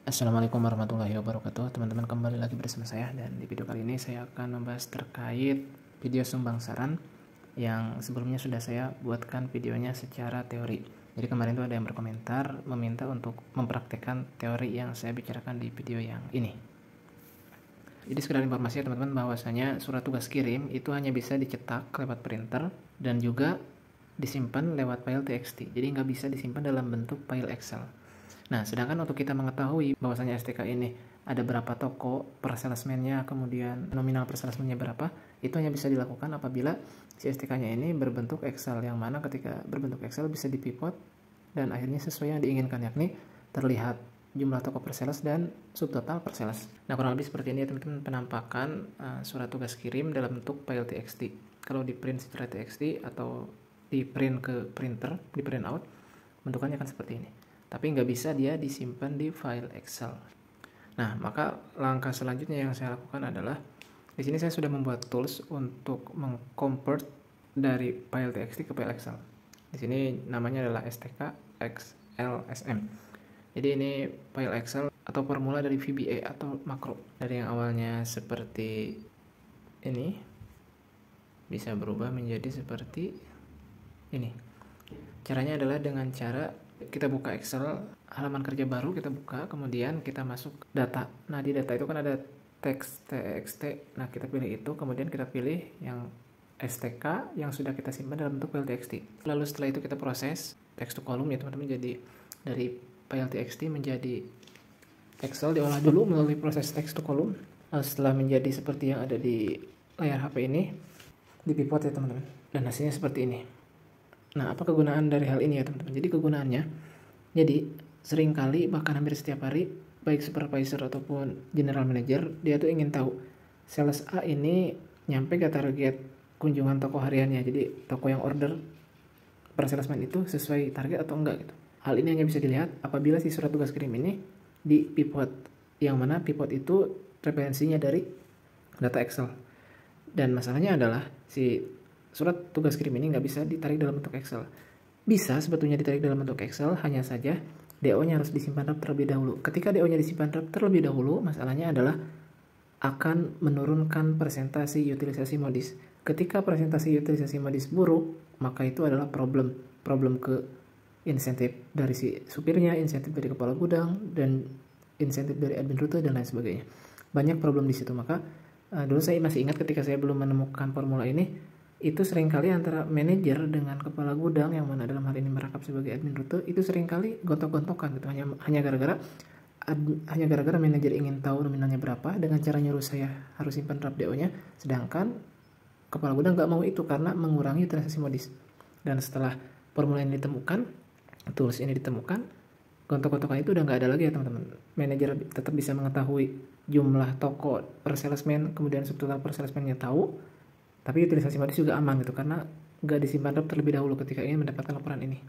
Assalamualaikum warahmatullahi wabarakatuh. Teman-teman, kembali lagi bersama saya, dan di video kali ini saya akan membahas terkait video sumbang saran yang sebelumnya sudah saya buatkan videonya secara teori. Jadi kemarin tuh ada yang berkomentar meminta untuk mempraktekkan teori yang saya bicarakan di video yang ini. Jadi sekedar informasi ya teman-teman, bahwasanya surat tugas kirim itu hanya bisa dicetak lewat printer dan juga disimpan lewat file txt. Jadi nggak bisa disimpan dalam bentuk file Excel. Nah, sedangkan untuk kita mengetahui bahwasanya STK ini ada berapa toko per salesman-nya, kemudian nominal per salesman-nya berapa, itu hanya bisa dilakukan apabila si STK-nya ini berbentuk Excel, yang mana ketika berbentuk Excel bisa dipivot dan akhirnya sesuai yang diinginkan, yakni terlihat jumlah toko per sales dan subtotal per sales. Nah, kurang lebih seperti ini ya teman-teman penampakan surat tugas kirim dalam bentuk file txt. Kalau di print secara txt atau di print ke printer, di print out, bentukannya akan seperti ini. Tapi nggak bisa dia disimpan di file Excel. Nah, maka langkah selanjutnya yang saya lakukan adalah di sini saya sudah membuat tools untuk mengconvert dari file txt ke file Excel. Di sini namanya adalah STK XLSM. Jadi ini file Excel atau formula dari VBA atau makro. Dari yang awalnya seperti ini bisa berubah menjadi seperti ini. Caranya adalah dengan cara kita buka Excel, halaman kerja baru kita buka, kemudian kita masuk data. Nah, di data itu kan ada teks txt. Nah, kita pilih itu, kemudian kita pilih yang STK yang sudah kita simpan dalam bentuk file txt. Lalu setelah itu kita proses text to column ya teman-teman. Jadi dari file txt menjadi Excel diolah dulu melalui proses text to column. Setelah menjadi seperti yang ada di layar HP ini, dipivot ya teman-teman. Dan hasilnya seperti ini. Nah, apa kegunaan dari hal ini ya teman-teman? Jadi kegunaannya, jadi seringkali bahkan hampir setiap hari, baik supervisor ataupun general manager, dia tuh ingin tahu sales A ini nyampe ke target kunjungan toko hariannya. Jadi toko yang order per salesman itu sesuai target atau enggak gitu. Hal ini hanya bisa dilihat apabila si surat tugas kirim ini di pivot, yang mana pivot itu referensinya dari data Excel. Dan masalahnya adalah si surat tugas kirim ini nggak bisa ditarik dalam bentuk Excel. Bisa sebetulnya ditarik dalam bentuk Excel, hanya saja DO-nya harus disimpan RAP terlebih dahulu. Ketika DO-nya disimpan RAP terlebih dahulu, masalahnya adalah akan menurunkan presentasi utilisasi modis. Ketika presentasi utilisasi modis buruk, maka itu adalah problem ke insentif dari si supirnya, insentif dari kepala gudang, dan insentif dari admin rute dan lain sebagainya. Banyak problem di situ. Maka dulu saya masih ingat ketika saya belum menemukan formula ini, itu seringkali antara manajer dengan kepala gudang, yang mana dalam hal ini merakap sebagai admin rute, itu seringkali gontok-gontokan gitu, hanya gara-gara manajer ingin tahu nominalnya berapa dengan cara nyuruh saya harus simpan RAP DO-nya, sedangkan kepala gudang nggak mau itu karena mengurangi transaksi modis. Dan setelah formula ini ditemukan, tools ini ditemukan, gontok-gontokan itu udah nggak ada lagi ya teman-teman. Manajer tetap bisa mengetahui jumlah toko per salesman, kemudian subtotal per salesman-nya tahu, tapi utilisasi modis juga aman gitu, karena nggak disimpan RAP terlebih dahulu ketika ingin mendapatkan laporan ini.